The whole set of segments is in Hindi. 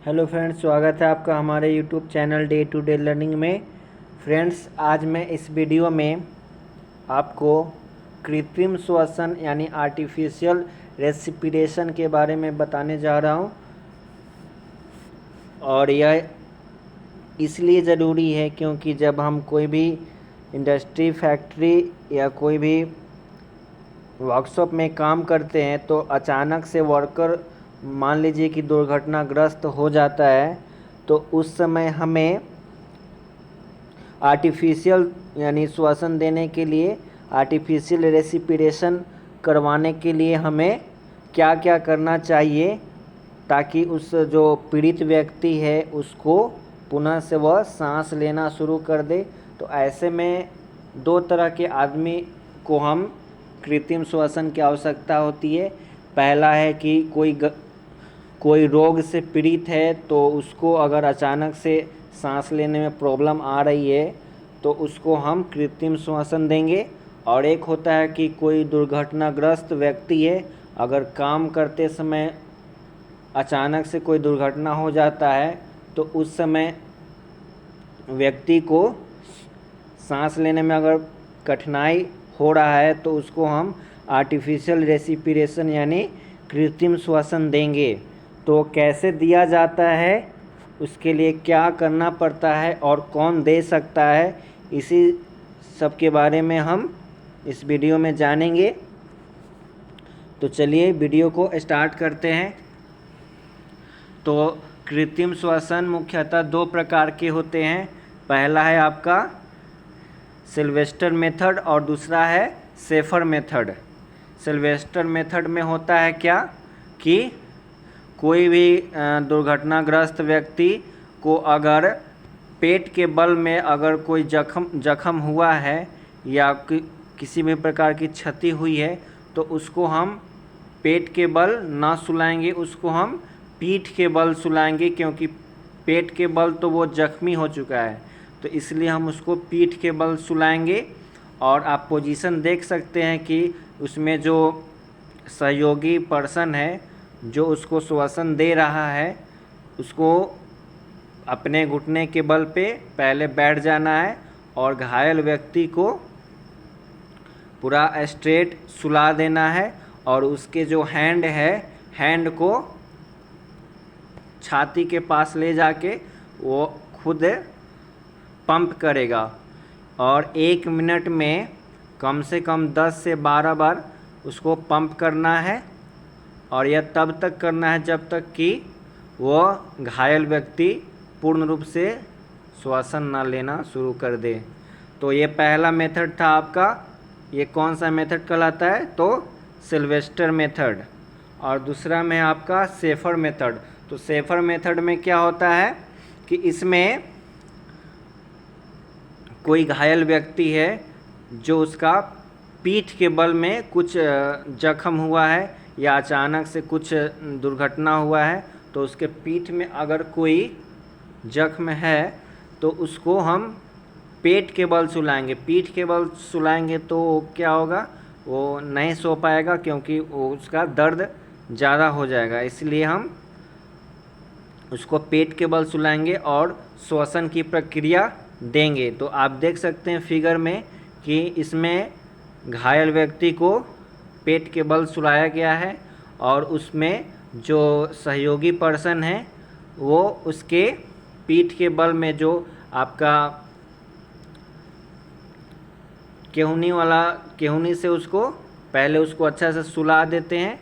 हेलो फ्रेंड्स, स्वागत है आपका हमारे YouTube channel day to day learning में। फ्रेंड्स, आज मैं इस वीडियो में आपको कृत्रिम श्वसन यानी आर्टिफिशियल रेस्पिरेशन के बारे में बताने जा रहा हूं। और यह इसलिए ज़रूरी है क्योंकि जब हम कोई भी इंडस्ट्री, फैक्ट्री या कोई भी वर्कशॉप में काम करते हैं तो अचानक से वर्कर मान लीजिए कि दुर्घटनाग्रस्त हो जाता है, तो उस समय हमें आर्टिफिशियल यानी श्वसन देने के लिए, आर्टिफिशियल रेस्पिरेशन करवाने के लिए हमें क्या क्या करना चाहिए ताकि उस जो पीड़ित व्यक्ति है उसको पुनः से वह सांस लेना शुरू कर दे। तो ऐसे में दो तरह के आदमी को हम कृत्रिम श्वसन की आवश्यकता होती है। पहला है कि कोई रोग से पीड़ित है तो उसको अगर अचानक से सांस लेने में प्रॉब्लम आ रही है तो उसको हम कृत्रिम श्वसन देंगे। और एक होता है कि कोई दुर्घटनाग्रस्त व्यक्ति है, अगर काम करते समय अचानक से कोई दुर्घटना हो जाता है तो उस समय व्यक्ति को सांस लेने में अगर कठिनाई हो रहा है तो उसको हम आर्टिफिशियल रेस्पिरेशन यानी कृत्रिम श्वसन देंगे। तो कैसे दिया जाता है, उसके लिए क्या करना पड़ता है और कौन दे सकता है, इसी सब के बारे में हम इस वीडियो में जानेंगे। तो चलिए वीडियो को स्टार्ट करते हैं। तो कृत्रिम श्वसन मुख्यतः दो प्रकार के होते हैं। पहला है आपका सिल्वेस्टर मेथड और दूसरा है शेफर मेथड। सिल्वेस्टर मेथड में होता है क्या कि कोई भी दुर्घटनाग्रस्त व्यक्ति को अगर पेट के बल में अगर कोई जख्म हुआ है या किसी भी प्रकार की क्षति हुई है तो उसको हम पेट के बल ना सुलाएंगे, उसको हम पीठ के बल सुलाएंगे, क्योंकि पेट के बल तो वो जख्मी हो चुका है, तो इसलिए हम उसको पीठ के बल सुलाएंगे। और आप पोजीशन देख सकते हैं कि उसमें जो सहयोगी पर्सन है जो उसको श्वसन दे रहा है उसको अपने घुटने के बल पे पहले बैठ जाना है और घायल व्यक्ति को पूरा स्ट्रेट सुला देना है। और उसके जो हैंड है, हैंड को छाती के पास ले जाके वो खुद पंप करेगा और 1 मिनट में कम से कम 10 से 12 बार उसको पंप करना है। और यह तब तक करना है जब तक कि वह घायल व्यक्ति पूर्ण रूप से श्वसन न लेना शुरू कर दे। तो ये पहला मेथड था आपका। ये कौन सा मेथड कहलाता है? तो सिल्वेस्टर मेथड। और दूसरा में आपका शेफर मेथड। तो शेफर मेथड में क्या होता है कि इसमें कोई घायल व्यक्ति है जो उसका पीठ के बल में कुछ जख्म हुआ है या अचानक से कुछ दुर्घटना हुआ है, तो उसके पीठ में अगर कोई जख्म है तो उसको हम पेट के बल सुलाएंगे। पीठ के बल सुलाएंगे तो क्या होगा, वो नहीं सो पाएगा क्योंकि वो उसका दर्द ज़्यादा हो जाएगा, इसलिए हम उसको पेट के बल सुलाएंगे और श्वसन की प्रक्रिया देंगे। तो आप देख सकते हैं फिगर में कि इसमें घायल व्यक्ति को पेट के बल सुलाया गया है और उसमें जो सहयोगी पर्सन है वो उसके पीठ के बल में जो आपका केहूनी से उसको पहले उसको अच्छा से सुला देते हैं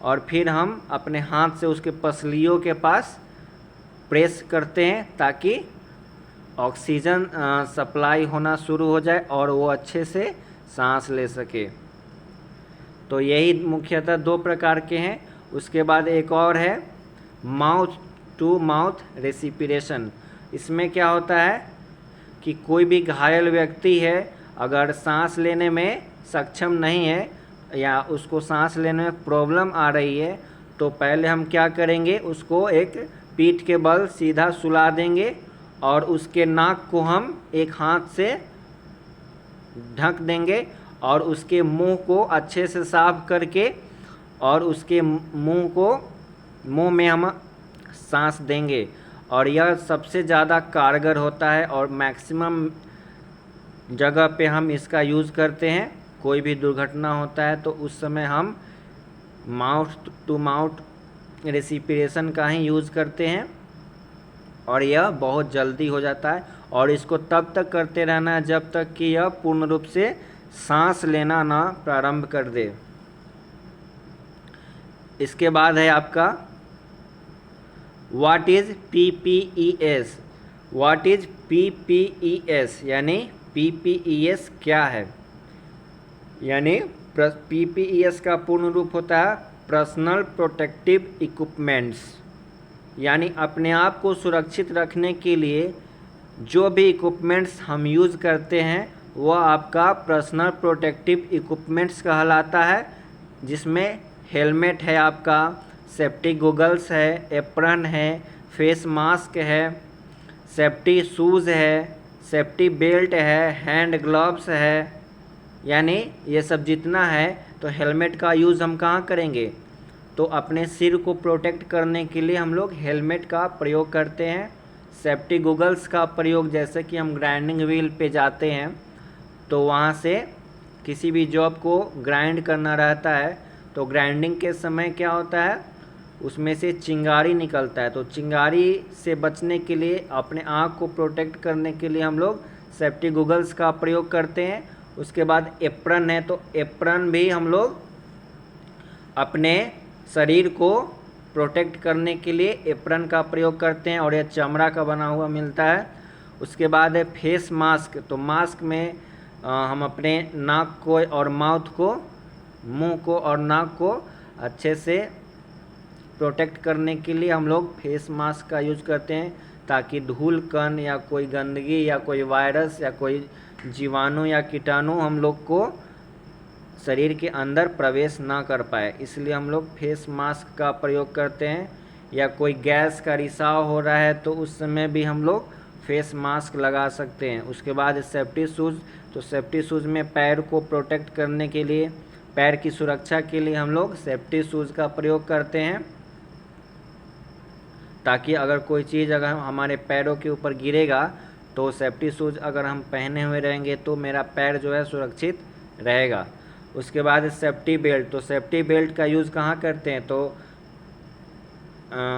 और फिर हम अपने हाथ से उसके पसलियों के पास प्रेस करते हैं ताकि ऑक्सीजन सप्लाई होना शुरू हो जाए और वो अच्छे से सांस ले सके। तो यही मुख्यतः दो प्रकार के हैं। उसके बाद एक और है माउथ टू माउथ रेस्पिरेशन। इसमें क्या होता है कि कोई भी घायल व्यक्ति है अगर सांस लेने में सक्षम नहीं है या उसको सांस लेने में प्रॉब्लम आ रही है तो पहले हम क्या करेंगे, उसको एक पीठ के बल सीधा सुला देंगे और उसके नाक को हम एक हाथ से ढक देंगे और उसके मुंह को अच्छे से साफ करके और उसके मुंह में हम सांस देंगे, और यह सबसे ज़्यादा कारगर होता है और मैक्सिमम जगह पे हम इसका यूज़ करते हैं। कोई भी दुर्घटना होता है तो उस समय हम माउथ टू माउथ रेस्पिरेशन का ही यूज़ करते हैं, और यह बहुत जल्दी हो जाता है। और इसको तब तक करते रहना है जब तक कि यह पूर्ण रूप से सांस लेना ना प्रारंभ कर दे। इसके बाद है आपका what is PPES। What is PPES यानी PPES क्या है? यानी PPES का पूर्ण रूप होता है पर्सनल प्रोटेक्टिव इक्विपमेंट्स, यानी अपने आप को सुरक्षित रखने के लिए जो भी इक्विपमेंट्स हम यूज़ करते हैं वह आपका पर्सनल प्रोटेक्टिव इक्विपमेंट्स कहलाता है, जिसमें हेलमेट है, आपका सेफ्टी गॉगल्स है, एप्रन है, फेस मास्क है, सेफ्टी शूज़ है, सेफ्टी बेल्ट है, हैंड ग्लव्स है, यानी ये सब जितना है। तो हेलमेट का यूज़ हम कहाँ करेंगे? तो अपने सिर को प्रोटेक्ट करने के लिए हम लोग हेलमेट का प्रयोग करते हैं। सेफ्टी गॉगल्स का प्रयोग जैसे कि हम ग्राइंडिंग व्हील पे जाते हैं तो वहाँ से किसी भी जॉब को ग्राइंड करना रहता है, तो ग्राइंडिंग के समय क्या होता है, उसमें से चिंगारी निकलता है। तो चिंगारी से बचने के लिए, अपने आँख को प्रोटेक्ट करने के लिए हम लोग सेफ्टी गॉगल्स का प्रयोग करते हैं। उसके बाद एप्रन है, तो एप्रन भी हम लोग अपने शरीर को प्रोटेक्ट करने के लिए एप्रन का प्रयोग करते हैं, और यह चमड़ा का बना हुआ मिलता है। उसके बाद है फेस मास्क। तो मास्क में हम अपने नाक को और माउथ को, मुंह को और नाक को अच्छे से प्रोटेक्ट करने के लिए हम लोग फेस मास्क का यूज करते हैं, ताकि धूल कण या कोई गंदगी या कोई वायरस या कोई जीवाणु या कीटाणु हम लोग को शरीर के अंदर प्रवेश ना कर पाए, इसलिए हम लोग फेस मास्क का प्रयोग करते हैं। या कोई गैस का रिसाव हो रहा है तो उस समय भी हम लोग फेस मास्क लगा सकते हैं। उसके बाद सेफ्टी शूज़। तो सेफ्टी शूज़ में पैर को प्रोटेक्ट करने के लिए, पैर की सुरक्षा के लिए हम लोग सेफ्टी शूज़ का प्रयोग करते हैं, ताकि अगर कोई चीज़ अगर हमारे पैरों के ऊपर गिरेगा तो सेफ्टी शूज़ अगर हम पहने हुए रहेंगे तो मेरा पैर जो है सुरक्षित रहेगा। उसके बाद सेफ्टी बेल्ट। तो सेफ्टी बेल्ट का यूज़ कहाँ करते हैं? तो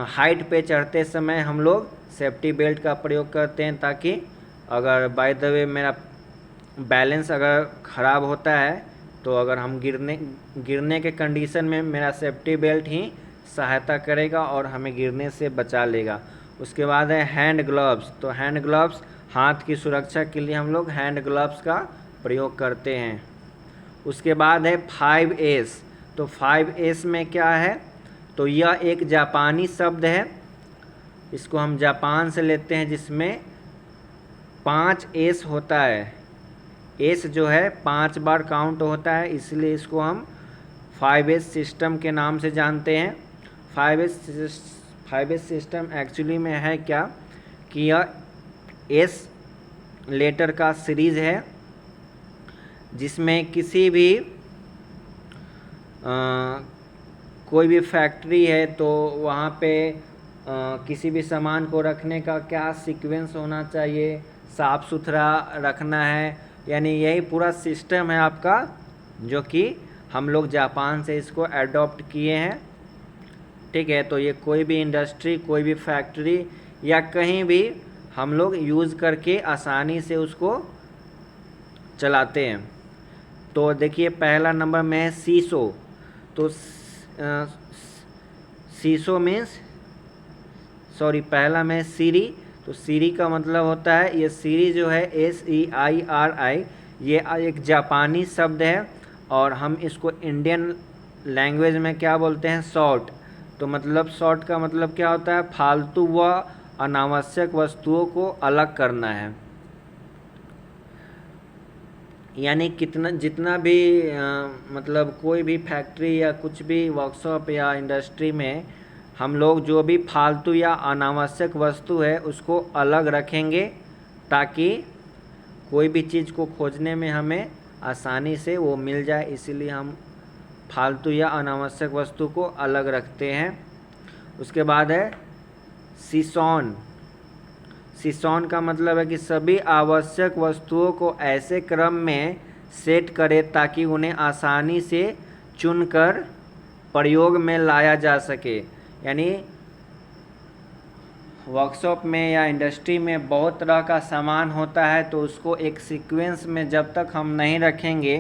हाइट पे चढ़ते समय हम लोग सेफ्टी बेल्ट का प्रयोग करते हैं, ताकि अगर बाय द वे मेरा बैलेंस अगर ख़राब होता है तो अगर हम गिरने के कंडीशन में मेरा सेफ्टी बेल्ट ही सहायता करेगा और हमें गिरने से बचा लेगा। उसके बाद है हैंड ग्लव्स। तो हैंड ग्लव्स, हाथ की सुरक्षा के लिए हम लोग हैंड ग्लव्स का प्रयोग करते हैं। उसके बाद है 5S। तो 5S में क्या है? तो यह एक जापानी शब्द है, इसको हम जापान से लेते हैं, जिसमें 5 S होता है। S जो है 5 बार काउंट होता है, इसलिए इसको हम 5S सिस्टम के नाम से जानते हैं। 5S सिस्टम एक्चुअली में है क्या कि यह S लेटर का सीरीज़ है, जिसमें किसी भी कोई भी फैक्ट्री है तो वहाँ पे किसी भी सामान को रखने का क्या सीक्वेंस होना चाहिए, साफ़ सुथरा रखना है, यानी यही पूरा सिस्टम है आपका, जो कि हम लोग जापान से इसको अडॉप्ट किए हैं। ठीक है, तो ये कोई भी इंडस्ट्री, कोई भी फैक्ट्री या कहीं भी हम लोग यूज़ करके आसानी से उसको चलाते हैं। तो देखिए पहला नंबर में है सीसो। तो सीसो मीन्स पहला में सीरी। तो सीरी का मतलब होता है, ये सीरी जो है SEIRI, ये एक जापानी शब्द है, और हम इसको इंडियन लैंग्वेज में क्या बोलते हैं? शॉर्ट। तो मतलब शॉर्ट का मतलब क्या होता है? फालतू व अनावश्यक वस्तुओं को अलग करना है। यानी जितना भी मतलब कोई भी फैक्ट्री या कुछ भी वर्कशॉप या इंडस्ट्री में हम लोग जो भी फालतू या अनावश्यक वस्तु है उसको अलग रखेंगे, ताकि कोई भी चीज़ को खोजने में हमें आसानी से वो मिल जाए, इसीलिए हम फालतू या अनावश्यक वस्तु को अलग रखते हैं। उसके बाद है सीसॉन। सीसॉन का मतलब है कि सभी आवश्यक वस्तुओं को ऐसे क्रम में सेट करें ताकि उन्हें आसानी से चुनकर प्रयोग में लाया जा सके। यानी वर्कशॉप में या इंडस्ट्री में बहुत तरह का सामान होता है, तो उसको एक सीक्वेंस में जब तक हम नहीं रखेंगे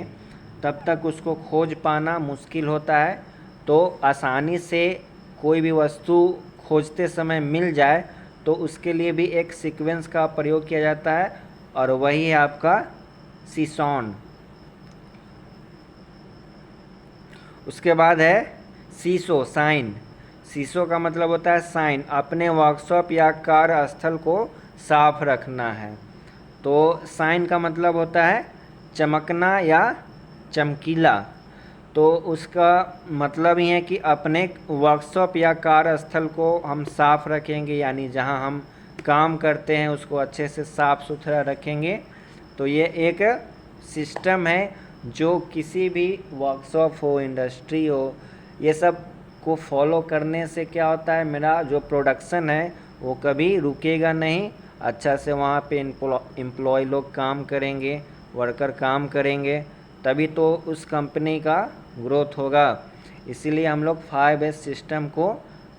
तब तक उसको खोज पाना मुश्किल होता है। तो आसानी से कोई भी वस्तु खोजते समय मिल जाए तो उसके लिए भी एक सीक्वेंस का प्रयोग किया जाता है, और वही है आपका सीसॉन। उसके बाद है सीसो, साइन। सीसो का मतलब होता है साइन, अपने वर्कशॉप या कार्यस्थल को साफ रखना है। तो साइन का मतलब होता है चमकना या चमकीला। तो उसका मतलब ही है कि अपने वर्कशॉप या कार्यस्थल को हम साफ रखेंगे, यानी जहां हम काम करते हैं उसको अच्छे से साफ सुथरा रखेंगे। तो ये एक सिस्टम है जो किसी भी वर्कशॉप हो, इंडस्ट्री हो, ये सब को फॉलो करने से क्या होता है, मेरा जो प्रोडक्शन है वो कभी रुकेगा नहीं। अच्छा से वहाँ पे एम्प्लॉय लोग काम करेंगे, वर्कर काम करेंगे, तभी तो उस कंपनी का ग्रोथ होगा। इसीलिए हम लोग 5S सिस्टम को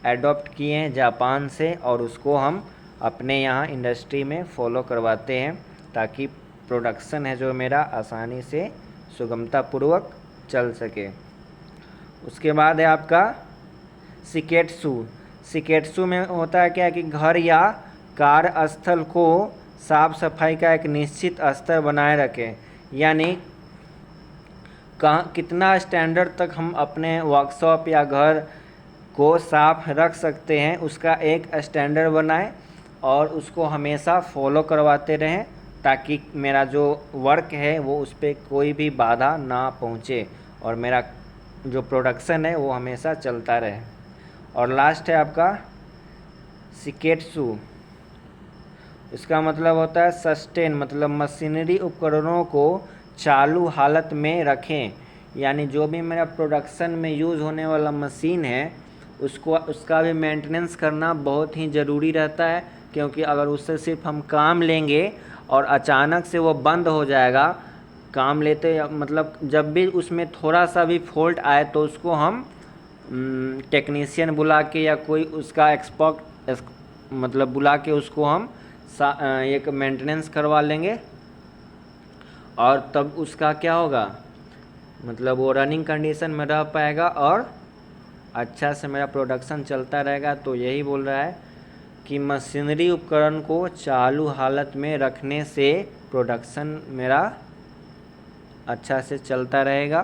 एडॉप्ट किए हैं जापान से, और उसको हम अपने यहाँ इंडस्ट्री में फॉलो करवाते हैं ताकि प्रोडक्शन है जो मेरा आसानी से सुगमतापूर्वक चल सके। उसके बाद है आपका शिकेत्सु। शिकेत्सु में होता है क्या कि घर या कार्यस्थल को साफ सफाई का एक निश्चित स्तर बनाए रखें। यानी कहाँ कितना स्टैंडर्ड तक हम अपने वर्कशॉप या घर को साफ रख सकते हैं उसका एक स्टैंडर्ड बनाएं और उसको हमेशा फॉलो करवाते रहें, ताकि मेरा जो वर्क है वो उस पर कोई भी बाधा ना पहुँचे और मेरा जो प्रोडक्शन है वो हमेशा चलता रहे। और लास्ट है आपका शिकेत्सु। इसका मतलब होता है सस्टेन, मतलब मशीनरी उपकरणों को चालू हालत में रखें। यानी जो भी मेरा प्रोडक्शन में यूज़ होने वाला मशीन है उसका भी मेंटेनेंस करना बहुत ही ज़रूरी रहता है, क्योंकि अगर उससे सिर्फ हम काम लेंगे और अचानक से वो बंद हो जाएगा, काम लेते मतलब जब भी उसमें थोड़ा सा भी फॉल्ट आए तो उसको हम टेक्नीशियन बुला के या कोई उसका एक्सपर्ट मतलब बुला के उसको हम एक मेंटेनेंस करवा लेंगे, और तब उसका क्या होगा, मतलब वो रनिंग कंडीशन में रह पाएगा और अच्छा से मेरा प्रोडक्शन चलता रहेगा। तो यही बोल रहा है कि मशीनरी उपकरण को चालू हालत में रखने से प्रोडक्शन मेरा अच्छा से चलता रहेगा।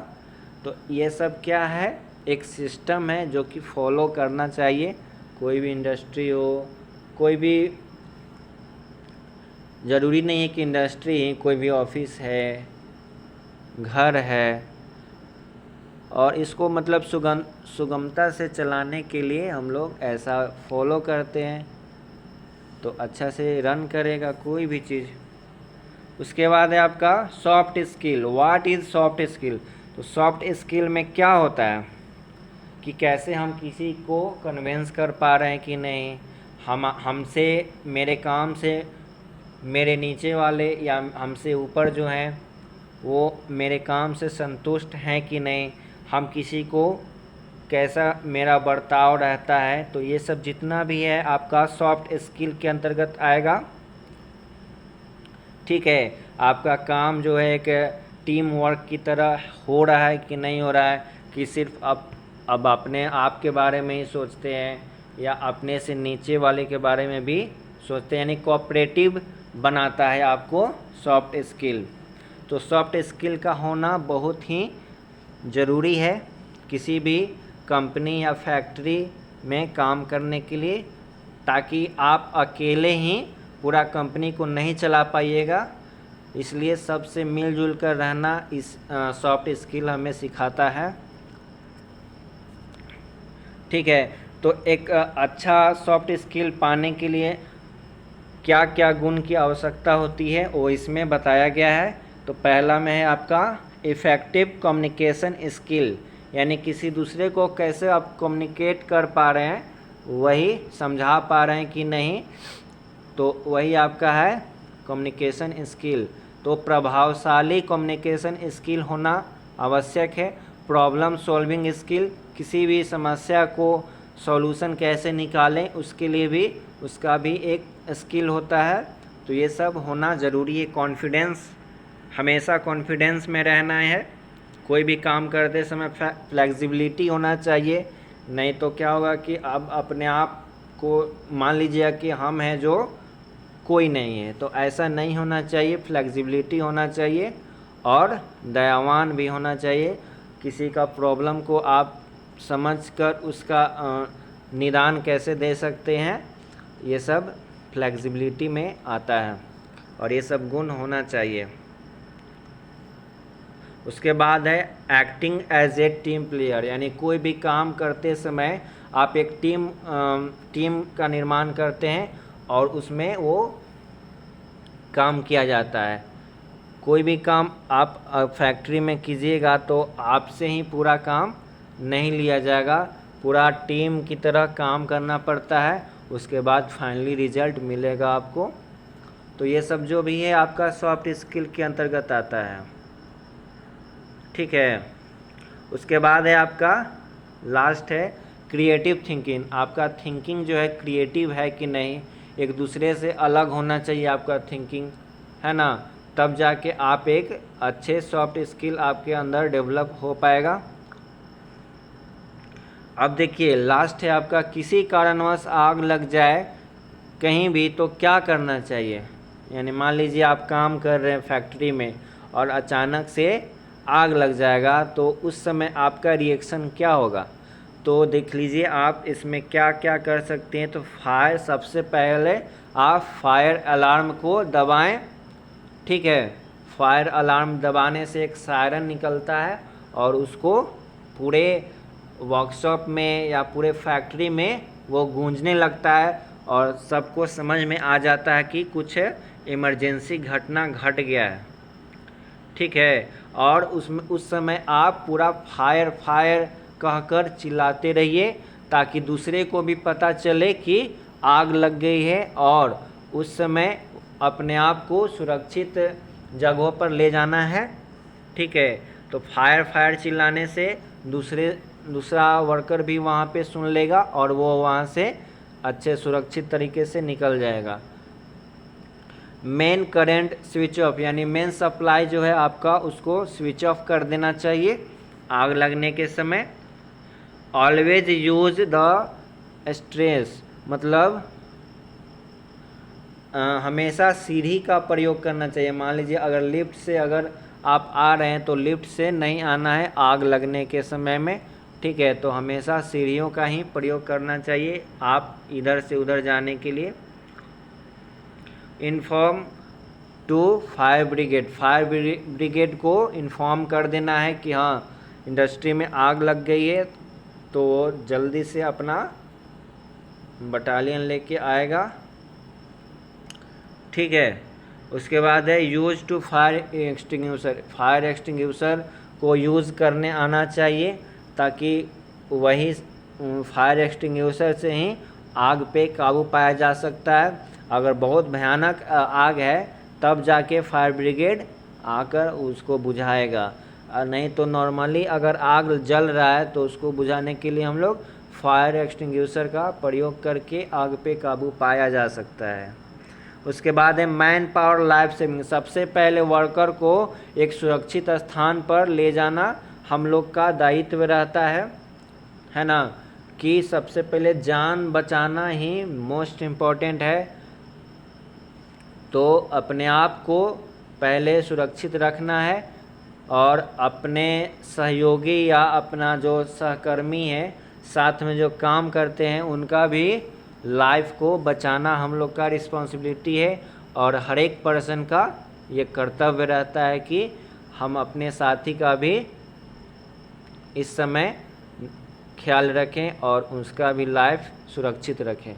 तो ये सब क्या है, एक सिस्टम है जो कि फॉलो करना चाहिए। कोई भी इंडस्ट्री हो, कोई भी ज़रूरी नहीं है कि इंडस्ट्री ही, कोई भी ऑफिस है, घर है, और इसको मतलब सुगमता से चलाने के लिए हम लोग ऐसा फॉलो करते हैं तो अच्छा से रन करेगा कोई भी चीज़। उसके बाद है आपका soft skill. What is soft skill? तो सॉफ्ट स्किल में क्या होता है कि कैसे हम किसी को कन्विंस कर पा रहे हैं कि नहीं, हमसे, मेरे काम से मेरे नीचे वाले या हमसे ऊपर जो हैं वो मेरे काम से संतुष्ट हैं कि नहीं, हम किसी को कैसा मेरा बर्ताव रहता है। तो ये सब जितना भी है आपका सॉफ्ट स्किल के अंतर्गत आएगा। ठीक है, आपका काम जो है एक टीम वर्क की तरह हो रहा है कि नहीं हो रहा है, कि सिर्फ अब अपने आप के बारे में ही सोचते हैं या अपने से नीचे वाले के बारे में भी सोचते हैं, यानी कोऑपरेटिव बनाता है आपको सॉफ्ट स्किल। तो सॉफ्ट स्किल का होना बहुत ही ज़रूरी है किसी भी कंपनी या फैक्ट्री में काम करने के लिए, ताकि आप अकेले ही पूरा कंपनी को नहीं चला पाइएगा। इसलिए सबसे मिलजुल कर रहना इस सॉफ्ट स्किल हमें सिखाता है। ठीक है, तो एक अच्छा सॉफ्ट स्किल पाने के लिए क्या क्या गुण की आवश्यकता होती है वो इसमें बताया गया है। तो पहला में है आपका इफ़ेक्टिव कम्युनिकेशन स्किल, यानी किसी दूसरे को कैसे आप कम्युनिकेट कर पा रहे हैं वही समझा पा रहे हैं कि नहीं, तो वही आपका है कम्युनिकेशन स्किल। तो प्रभावशाली कम्युनिकेशन स्किल होना आवश्यक है। प्रॉब्लम सॉल्विंग स्किल, किसी भी समस्या को सॉल्यूशन कैसे निकालें उसके लिए भी उसका भी एक स्किल होता है। तो ये सब होना ज़रूरी है। कॉन्फिडेंस, हमेशा कॉन्फिडेंस में रहना है। कोई भी काम करते समय फ्लेक्सिबिलिटी होना चाहिए, नहीं तो क्या होगा कि अब अपने आप को मान लीजिए कि हम हैं जो कोई नहीं है, तो ऐसा नहीं होना चाहिए। फ्लेक्सिबिलिटी होना चाहिए और दयावान भी होना चाहिए। किसी का प्रॉब्लम को आप समझकर उसका निदान कैसे दे सकते हैं, ये सब फ्लेक्सिबिलिटी में आता है और ये सब गुण होना चाहिए। उसके बाद है acting as a team player, यानी कोई भी काम करते समय आप एक टीम का निर्माण करते हैं और उसमें वो काम किया जाता है। कोई भी काम आप फैक्ट्री में कीजिएगा तो आपसे ही पूरा काम नहीं लिया जाएगा, पूरा टीम की तरह काम करना पड़ता है, उसके बाद फाइनली रिजल्ट मिलेगा आपको। तो ये सब जो भी है आपका सॉफ्ट स्किल के अंतर्गत आता है, ठीक है। उसके बाद है आपका लास्ट है क्रिएटिव थिंकिंग। आपका थिंकिंग जो है क्रिएटिव है कि नहीं, एक दूसरे से अलग होना चाहिए आपका थिंकिंग, है ना, तब जाके आप एक अच्छे सॉफ्ट स्किल आपके अंदर डेवलप हो पाएगा। अब देखिए लास्ट है आपका किसी कारणवश आग लग जाए कहीं भी तो क्या करना चाहिए। यानी मान लीजिए आप काम कर रहे हैं फैक्ट्री में और अचानक से आग लग जाएगा, तो उस समय आपका रिएक्शन क्या होगा। तो देख लीजिए आप इसमें क्या क्या कर सकते हैं। तो सबसे पहले आप फायर अलार्म को दबाएं, ठीक है। फायर अलार्म दबाने से एक सायरन निकलता है और उसको पूरे वर्कशॉप में या पूरे फैक्ट्री में वो गूंजने लगता है और सबको समझ में आ जाता है कि कुछ इमरजेंसी घटना घट गया है, ठीक है। और उसमें उस समय आप पूरा फायर फायर कहकर चिल्लाते रहिए ताकि दूसरे को भी पता चले कि आग लग गई है और उस समय अपने आप को सुरक्षित जगहों पर ले जाना है, ठीक है। तो फायर चिल्लाने से दूसरा वर्कर भी वहाँ पे सुन लेगा और वो वहाँ से अच्छे सुरक्षित तरीके से निकल जाएगा। मेन करंट स्विच ऑफ, यानी मेन सप्लाई जो है आपका उसको स्विच ऑफ कर देना चाहिए आग लगने के समय। ऑलवेज यूज द स्ट्रेस, मतलब हमेशा सीढ़ी का प्रयोग करना चाहिए। मान लीजिए अगर लिफ्ट से अगर आप आ रहे हैं तो लिफ्ट से नहीं आना है आग लगने के समय में, ठीक है। तो हमेशा सीढ़ियों का ही प्रयोग करना चाहिए आप इधर से उधर जाने के लिए। Inform to fire brigade, fire brigade को इन्फॉर्म कर देना है कि हाँ इंडस्ट्री में आग लग गई है, तो वो जल्दी से अपना बटालियन लेके आएगा, ठीक है। उसके बाद है use to fire extinguisher, fire extinguisher को यूज़ करने आना चाहिए ताकि वही फायर एक्सटिंग्विशर से ही आग पे काबू पाया जा सकता है। अगर बहुत भयानक आग है तब जाके फायर ब्रिगेड आकर उसको बुझाएगा, नहीं तो नॉर्मली अगर आग जल रहा है तो उसको बुझाने के लिए हम लोग फायर एक्सटिंग्विशर का प्रयोग करके आग पे काबू पाया जा सकता है। उसके बाद है मैन पावर लाइफ सेविंग, सबसे पहले वर्कर को एक सुरक्षित स्थान पर ले जाना हम लोग का दायित्व रहता है ना, कि सबसे पहले जान बचाना ही मोस्ट इम्पॉर्टेंट है। तो अपने आप को पहले सुरक्षित रखना है और अपने सहयोगी या अपना जो सहकर्मी है साथ में जो काम करते हैं उनका भी लाइफ को बचाना हम लोग का रिस्पॉन्सिबिलिटी है। और हर एक पर्सन का ये कर्तव्य रहता है कि हम अपने साथी का भी इस समय ख्याल रखें और उसका भी लाइफ सुरक्षित रखें।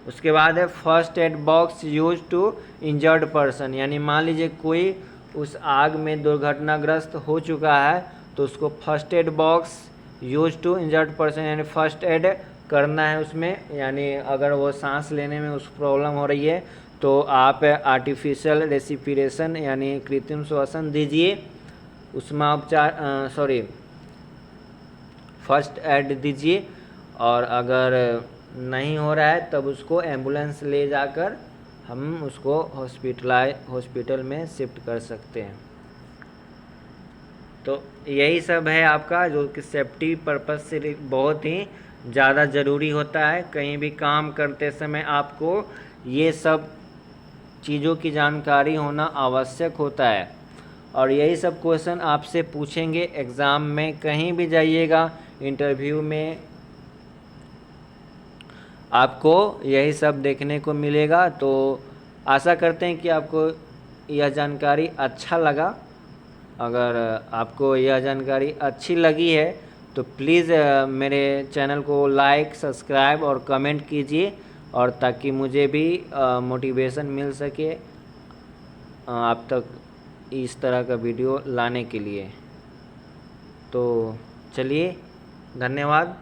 उसके बाद है first aid box use to injured person, यानी मान लीजिए कोई उस आग में दुर्घटनाग्रस्त हो चुका है तो उसको first aid box use to injured person यानी फर्स्ट एड करना है उसमें, यानी अगर वो सांस लेने में उस प्रॉब्लम हो रही है तो आप आर्टिफिशियल रेस्पिरेशन यानी कृत्रिम श्वसन दीजिए, उसमें उपचार फर्स्ट एड दीजिए। और अगर नहीं हो रहा है तब उसको एम्बुलेंस ले जाकर हम उसको हॉस्पिटल में शिफ्ट कर सकते हैं। तो यही सब है आपका, जो कि सेफ्टी पर्पज़ से बहुत ही ज़्यादा ज़रूरी होता है। कहीं भी काम करते समय आपको ये सब चीज़ों की जानकारी होना आवश्यक होता है। और यही सब क्वेश्चन आपसे पूछेंगे एग्ज़ाम में, कहीं भी जाइएगा इंटरव्यू में आपको यही सब देखने को मिलेगा। तो आशा करते हैं कि आपको यह जानकारी अच्छा लगा। अगर आपको यह जानकारी अच्छी लगी है तो प्लीज़ मेरे चैनल को लाइक, सब्सक्राइब और कमेंट कीजिए, और ताकि मुझे भी मोटिवेशन मिल सके आप तक इस तरह का वीडियो लाने के लिए। तो चलिए, धन्यवाद।